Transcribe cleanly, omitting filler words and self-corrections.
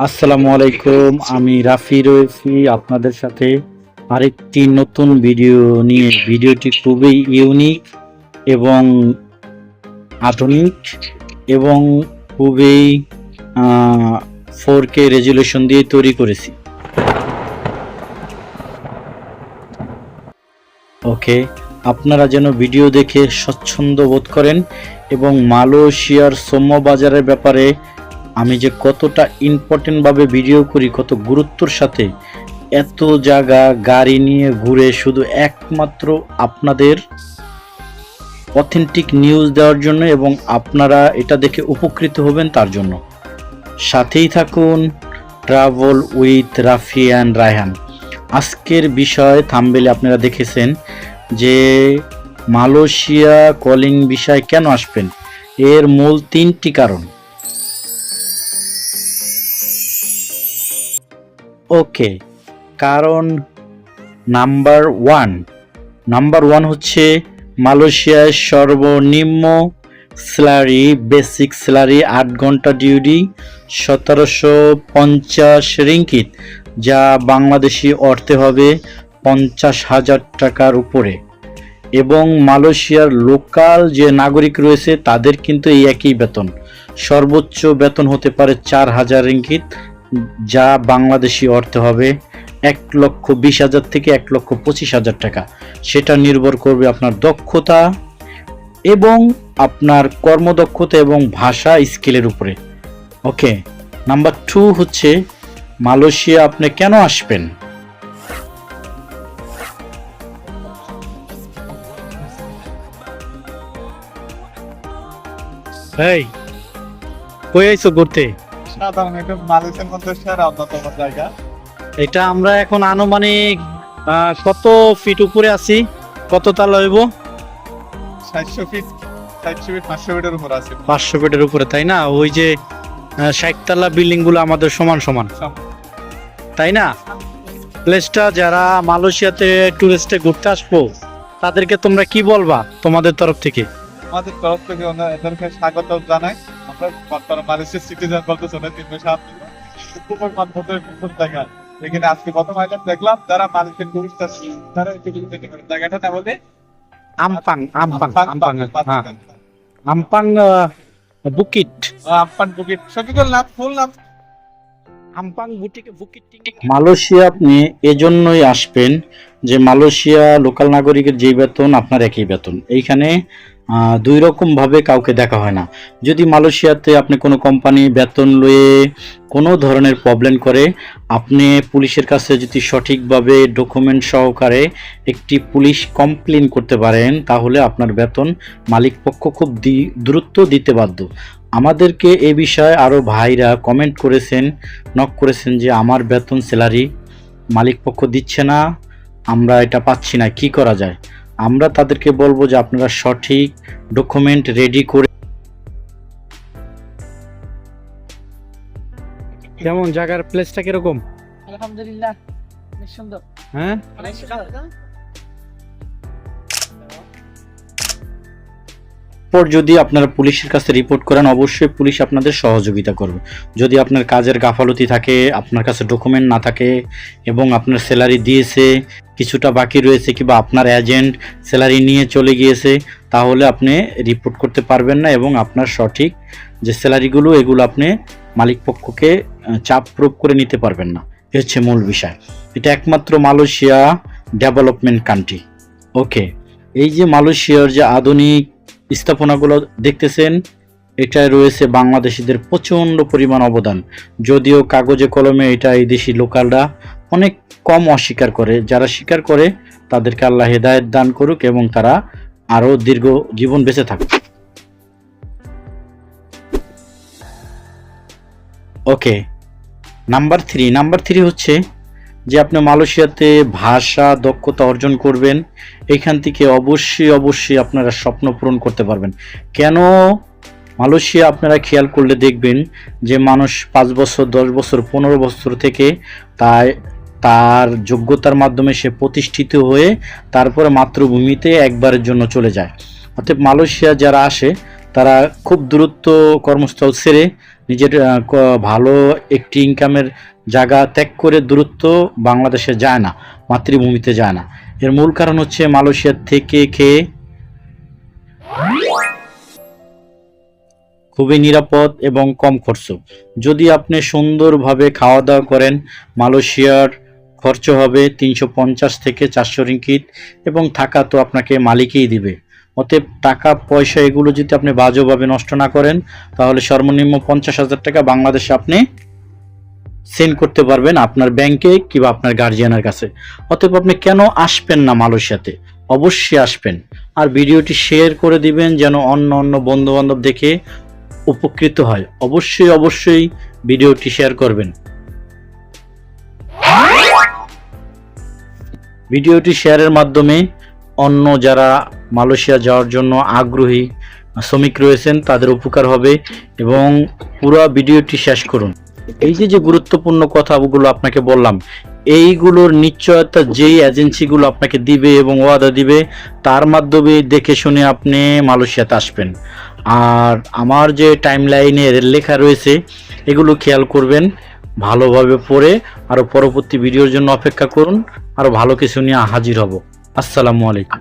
আসসালামু আলাইকুম, আমি রাফি রয়েছি আপনাদের সাথে আরেকটি নতুন ভিডিও নিয়ে। ভিডিওটি খুবই ইউনিক এবং আধুনিক এবং খুবই 4K রেজুলেশন দিয়ে তৈরি করেছি। ওকে, আপনারা যেন ভিডিও দেখে স্বচ্ছন্দ বোধ করেন এবং মালয়েশিয়ার শ্রম বাজারের ব্যাপারে আমি যে কতটা ইম্পর্টেন্টভাবে ভিডিও করি, কত গুরুত্বর সাথে এত জায়গা গাড়ি নিয়ে ঘুরে শুধু একমাত্র আপনাদের অথেন্টিক নিউজ দেওয়ার জন্য এবং আপনারা এটা দেখে উপকৃত হবেন তার জন্য। সাথেই থাকুন travel with Rafi and Raihan. আজকের বিষয় থাম্বনেলে আপনারা দেখেছেন যে মালয়েশিয়া কলিং বিষয় কেন আসবেন, এর মূল 3টি কারণ। ওকে, কারণ নাম্বার ওয়ান হচ্ছে মালয়েশিয়ায় সর্বনিম্ন স্যালারি, বেসিক স্যালারি 8 ঘন্টা ডিউটি 1750 রিঙ্গিত, যা বাংলাদেশি অর্থে হবে 50,000 টাকার উপরে। এবং মালয়েশিয়ার লোকাল যে নাগরিক রয়েছে তাদের কিন্তু এই একই বেতন, সর্বোচ্চ বেতন হতে পারে 4,000 রিঙ্গিত, যা বাংলাদেশি অর্থে হবে 1,20,000 থেকে 1,25,000 টাকা। সেটা নির্ভর করবে আপনার দক্ষতা এবং আপনার কর্মদক্ষতা এবং ভাষা স্কিলের উপরে। ওকে, নাম্বার 2 হচ্ছে মালয়েশিয়া আপনি কেন আসবেন। এই কই আইছো ঘুরতে? সাধারণত মালয়েশিয়ার মধ্যে সেরা অন্যতম জায়গা। এটা আমরা এখন আনুমানিক কত ফিট উপরে আছি, কত তালা হইব? 700 ফিট 500 ফিটের উপর আছে। 500 ফিটের উপরে, তাই না? ওই যে 60 তলা বিল্ডিং গুলো আমাদের সমান সমান, তাই না? প্লেসটা যারা মালয়েশিয়াতে টুরিস্টে ঘুরতে আসবো তাদেরকে তোমরা কি বলবা তোমাদের তরফ থেকে? আমাদের তরফ থেকে এদেরকে স্বাগত জানাই। আমরা বর্তমানে মালয়েশিয়ার সিটিজেন বলতে শুনে 3 খুবই অদ্ভুত সুন্দর জায়গা। এখানে আজকে প্রথম আইটেম দেখলাম যারা মালয়েশিয়ান টুরিস্ট আছে তারা এই জায়গাটা না বলে আমপাং হ্যাঁ, আমপাং বুকিট, আমপান বুকিট। সঠিক নাম, ফুল নাম আমপাং বুকিট। মালয়েশিয়া আপনি এজন্যই আসবেন যে মালয়েশিয়া লোকাল নাগরিকের যেই বেতন আপনার একই বেতন। এইখানে 2 রকম ভাবে কাউকে দেখা হয় না। যদি মালয়েশিয়াতে আপনি কোনো কোম্পানি বেতন লয়ে কোনো ধরনের প্রবলেম করে, আপনি পুলিশের কাছে যদি সঠিকভাবে ডকুমেন্ট সহকারে একটি পুলিশ কমপ্লেন করতে পারেন, তাহলে আপনার বেতন মালিক পক্ষ খুব দ্রুত দিতে বাধ্য। আমাদেরকে এ বিষয়ে আরও ভাইরা কমেন্ট করেছেন, নক করেছেন যে আমার বেতন স্যালারি মালিক পক্ষ দিচ্ছে না, আমরা এটা পাচ্ছি না, কি করা যায়? আমরা তাদেরকে বলবো যে আপনারা সঠিক ডকুমেন্ট রেডি করে। কেমন জায়গার প্লেসটা কিরকম? আলহামদুলিল্লাহ, অনেক সুন্দর। হ্যাঁ, অনেক সুন্দর। পর যদি আপনারা পুলিশের কাছে রিপোর্ট করেন, অবশ্যই পুলিশ আপনাদের সহযোগিতা করবে। যদি আপনার কাজের গাফালতি থাকে, আপনার কাছে ডকুমেন্ট না থাকে এবং আপনার স্যালারি দিয়েছে, কিছুটা বাকি রয়েছে, কিংবা আপনার এজেন্ট স্যালারি নিয়ে চলে গিয়েছে, তাহলে আপনি রিপোর্ট করতে পারবেন না এবং আপনার সঠিক যে স্যালারিগুলো এগুলো আপনি মালিক পক্ষকে চাপ প্রয়োগ করে নিতে পারবেন না। এ হচ্ছে মূল বিষয়। এটা একমাত্র মালয়েশিয়া ডেভেলপমেন্ট কান্ট্রি। ওকে, এই যে মালয়েশিয়ার যে আধুনিক স্থাপনাগুলো দেখতেছেন, এটায় রয়েছে বাংলাদেশিদের প্রচণ্ড পরিমাণ অবদান। যদিও কাগজে কলমে এটা এই দেশি লোকালরা অনেক কম অস্বীকার করে, যারা স্বীকার করে তাদেরকে আল্লাহ হেদায়েত দান করুক এবং তারা আরও দীর্ঘ জীবন বেঁচে থাকুক। ওকে, নাম্বার থ্রি হচ্ছে যে আপনি মালয়েশিয়াতে ভাষা দক্ষতা অর্জন করবেন, এখান থেকে অবশ্যই আপনারা স্বপ্ন পূরণ করতে পারবেন। কেন মালয়েশিয়া আপনারা খেয়াল করলে দেখবেন যে মানুষ 5 বছর 10 বছর 15 বছর থেকে তার যোগ্যতার মাধ্যমে সে প্রতিষ্ঠিত হয়ে তারপরে মাতৃভূমিতে একবারের জন্য চলে যায়। অর্থাৎ মালয়েশিয়া যারা আসে তারা খুব দ্রুত কর্মস্থল ছেড়ে নিজের ভালো একটি ইনকামের জায়গা ত্যাগ করে দূরত্ব বাংলাদেশে যায় না, মাতৃভূমিতে যায় না। এর মূল কারণ হচ্ছে মালয়েশিয়া থেকে খেয়ে খুবই নিরাপদ এবং কম খরচ। যদি আপনি সুন্দরভাবে খাওয়া দাওয়া করেন, মালয়েশিয়ার খরচ হবে 350 থেকে 400 রিঙ্গিত, এবং থাকা তো আপনাকে মালিকই দিবে। অতএব টাকা পয়সা এগুলো যদি আপনি বাজেভাবে নষ্ট না করেন, তাহলে সর্বনিম্ন 50,000 টাকা বাংলাদেশে আপনি সেন্ড করতে পারবেন আপনার ব্যাংকে কিংবা আপনার গার্জিয়ানের কাছে। অতএব আপনি কেন আসবেন না মালয়েশিয়াতে? অবশ্যই আসবেন। আর ভিডিওটি শেয়ার করে দিবেন যেন অন্য বন্ধু বান্ধব দেখে উপকৃত হয়। অবশ্যই ভিডিওটি শেয়ার করবেন। ভিডিওটি শেয়ারের মাধ্যমে অন্য যারা মালয়েশিয়া যাওয়ার জন্য আগ্রহী শ্রমিক রয়েছেন তাদের উপকার হবে, এবং পুরো ভিডিওটি শেষ করুন। এই যে গুরুত্বপূর্ণ কথাগুলো আপনাকে বললাম, এইগুলোর নিশ্চয়তা যেই এজেন্সিগুলো আপনাকে দিবে এবং ওয়াদা দিবে, তার মাধ্যমে দেখে শুনে আপনি মালয়েশিয়াতে আসবেন। আর আমার যে টাইমলাইনে লেখা রয়েছে এগুলো খেয়াল করবেন, ভালোভাবে পড়ে আরও পরবর্তী ভিডিওর জন্য অপেক্ষা করুন। আরও ভালো কিছু নিয়ে হাজির হব। আসসালামু আলাইকুম।